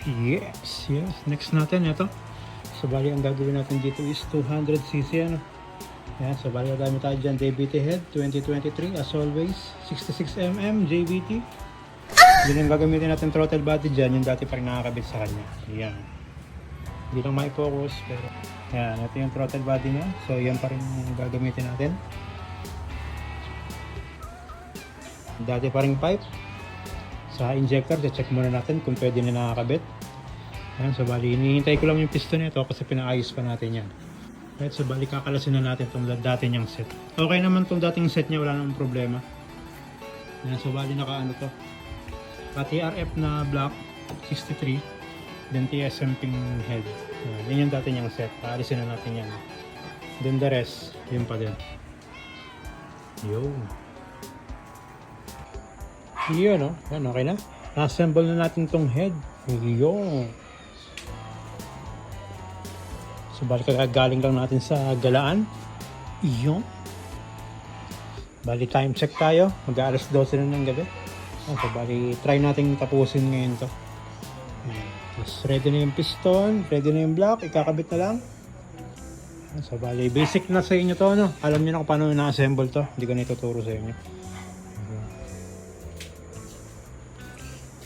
Yes, yes. Next natin ito. So bali ang gagawin natin dito is 200cc ano. Yan, so bali dami tayo dyan. JBT head 2023 as always. 66mm JBT. Yun ang gagamitin natin throttle body dyan. Yung dati pa rin nakakabit sa kanya. Yan. Hindi lang ma-focus pero yan, ito yung throttle body niya. So yan pa rin yung gagamitin natin. Dati pa rin pipe. Sa injector, check muna natin kung pwede na nakakabit. Yan, so bali, hinihintay ko lang yung piston nito kasi pinaayos pa natin yan. Right, so bali, kakalasin na natin itong dati niyang set. Okay naman itong dating set niya, wala namang problema. Yan, so bali, naka-ano to. TRF na block, 63. Then TSM ping head. Yan yung dati niyang set. Paalisin na natin yan. Then the rest, yun pa din. Yun. Yun, no? Yan, okay na. Na-assemble na natin tong head. Yun. So, bali kagaling lang natin sa galaan. Yun. Bali, time check tayo. Mag-aalas 12 na ng gabi. So, bali, try natin tapusin ngayon to. Tapos, ready na yung piston. Ready na yung block. Ikakabit na lang. So, bali, basic na sa inyo to, no? Alam niyo na kung paano na-assemble to. Hindi ko na ituturo sa inyo.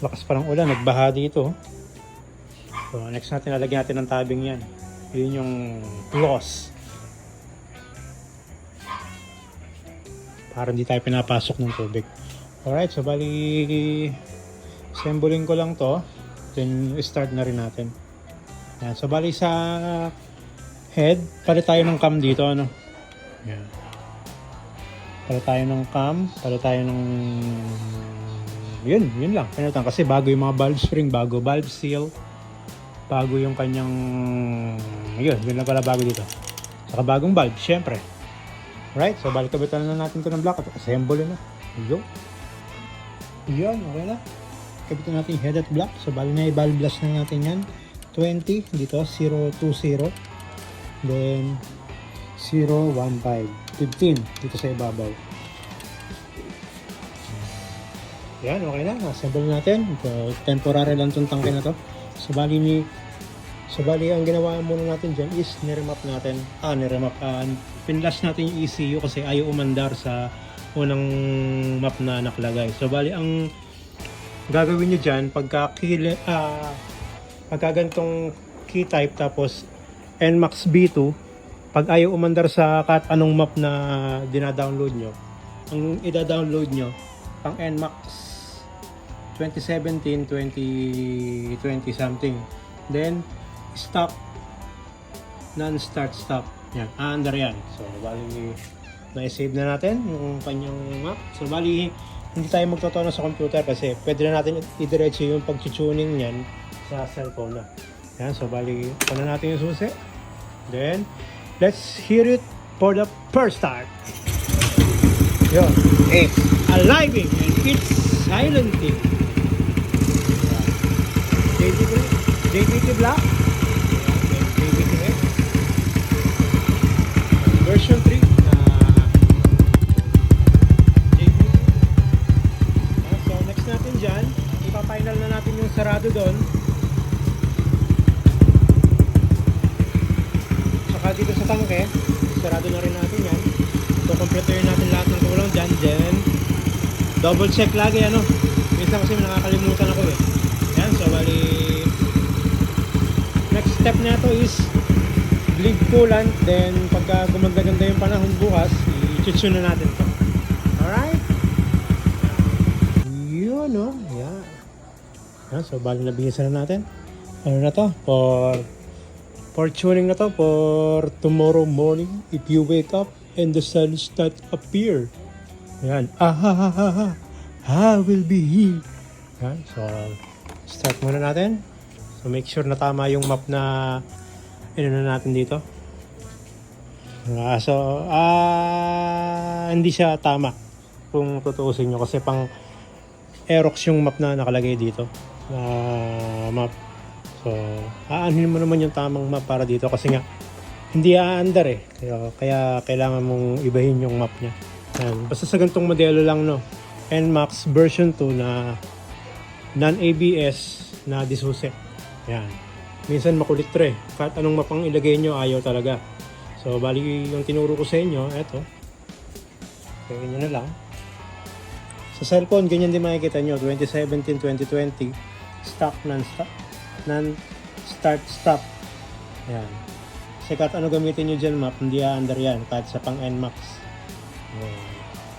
Lakas pa ng ulan, nagbaha dito. So next natin, lalagyan natin ng tabing yan. Yun yung loss. Para hindi tayo pinapasok ng tubig. Alright, so bali assembling ko lang to. Then start na rin natin. Yan, so bali sa head, palit tayo ng cam dito. Ano? Yan. Palit tayo ng cam, palit tayo ng yun lang. Kasi bago yung mga valve spring, bago valve seal, bago yung kanyang yun lang pala bago dito. Saka bagong valve, syempre. Right? So balik kabitan na natin ito ng block at assemble na. Yun, okay na. Kabitan natin yung head at block. So balik na i-valve blast na natin yan. 20 dito, 020. Then 015. 15 dito sa ibabaw. Yan, okay na. Assemble natin. Temporary lang itong tangke na to. So bali, ang ginawa muna natin dyan is niremap natin. Pinlash natin yung ECU kasi ayaw umandar sa unang map na nakalagay. So bali, ang gagawin nyo dyan, pagka ganitong key type tapos NMAX B2, pag ayaw umandar sa kahit anong map na dina-download nyo, ang ida-download nyo, pang NMAX 2017, 2020 something. Then, stop, non-start stop. Yan, under yan. So, bali, na-save na natin yung kanyang map. So, bali, hindi tayo magtotono sa computer kasi pwede na natin i-diretso yung pag-tuning niyan sa cellphone na. Yan, so, bali, paano natin yung susi. Then, let's hear it for the first start. Yun, it's alive and it's silencing. JBT block. JBT head. Version 3 JBT. So next natin dyan, ipa-final na natin yung sarado doon. Saka dito sa tangke, sarado na rin natin yan. So kompletuhin natin lahat ng kulang dyan. Then double check lagi ano. Minsan kasi nakakalimutan ako eh. Yan, so bali next step na ito is bleed coolant. Then pagka gumaganda yung panahon bukas, i-tune na natin ito. Alright? Yun no? Yan. Yan, so bali nabihisan na natin. Ano na to? For tuning na to for tomorrow morning if you wake up and the sun start appear. Yan. I will be here. Yan, so start muna natin. So make sure na tama yung map na na natin dito. Hindi siya tama kung tutuusin nyo kasi pang Aerox yung map na nakalagay dito na map. So aanhin mo naman yung tamang map para dito kasi nga hindi aandar eh. Kaya kailangan mong ibahin yung map niya. Yan. Basta sa ganitong modelo lang no. NMAX version 2 na non-ABS na disusi. Yan. Minsan makulit to eh. Kahit anong mapang ilagay nyo, ayaw talaga. So, bali yung tinuro ko sa inyo, eto. Kaya nyo na lang. Sa cellphone, ganyan din makikita nyo. 2017, 2020, stock, non-stop. Non-start, stop. Yan. Kasi kahit ano gamitin nyo dyan map, hindi under yan. Kahit sa pang NMAX.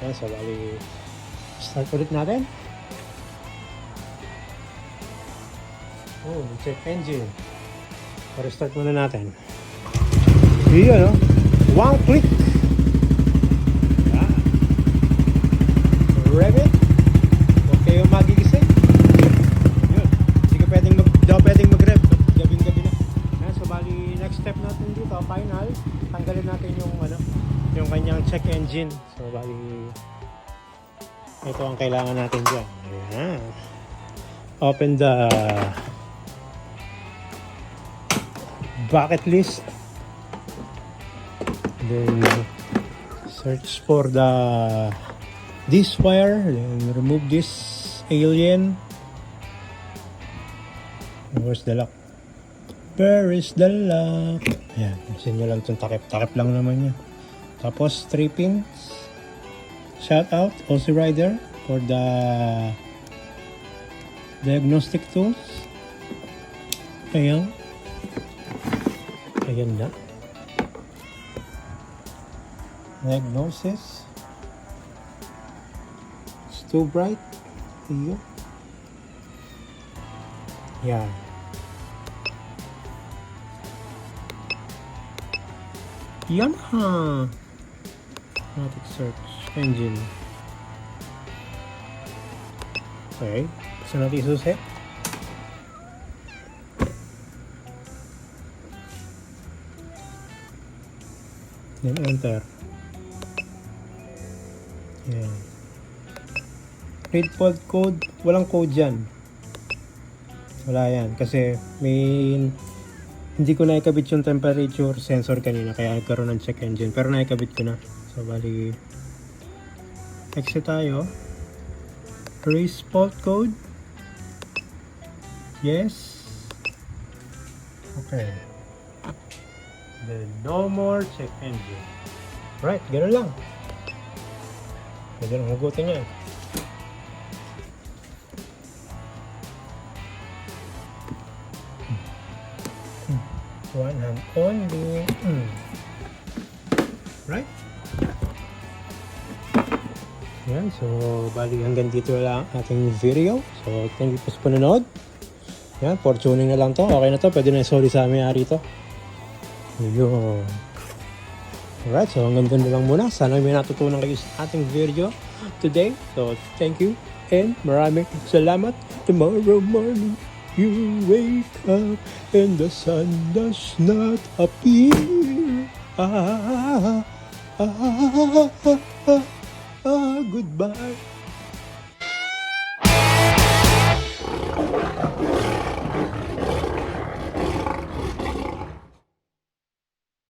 Yan. So, bali, start ulit natin. Oh, check engine. Restart muna natin. Iyan, no? One click. Yan. Rev it. Huwag kayong magigising. Yun. Hindi ka pwedeng mag-rev. Gabing-gabi na. Yan. So, bali, next step natin dito, final. Tanggalin natin yung kanyang check engine. So, bali, ito ang kailangan natin dyan. Ayan. Open the bucket list. Then search for this wire. Then remove this alien. Where's the lock? Where is the lock? Ayan. Nasin nyo lang itong takip lang naman yan. Tapos 3 pins. Shout out Aussie Rider for the diagnostic tools. Ayan. Ayan na. Diagnosis. It's too bright. Iyo. Yan. Yamaha. Automatic search engine. Okay. Basta natin isuset. Then enter. Yan. Read fault code. Walang code dyan. Wala yan. Kasi hindi ko naikabit yung temperature sensor kanina. Kaya nagkaroon ng check engine. Pero naikabit ko na. So, bali. Exit tayo. Trace fault code. Yes. Okay. Then no more check engine. Right, ganoon lang. Pwede lang hugutin yan. One hand only. Right? Yan, so bali hanggang dito lang ating video. So thank you po sa panonood. Yan, for tuning na lang to. Okay na to, pwede na sorry sa may-ari to. Yun. Alright, so hanggang doon na lang muna. Sana may natutunan kayo sa ating video today. So, thank you and maraming salamat. Tomorrow morning, you wake up and the sun does not appear. Goodbye.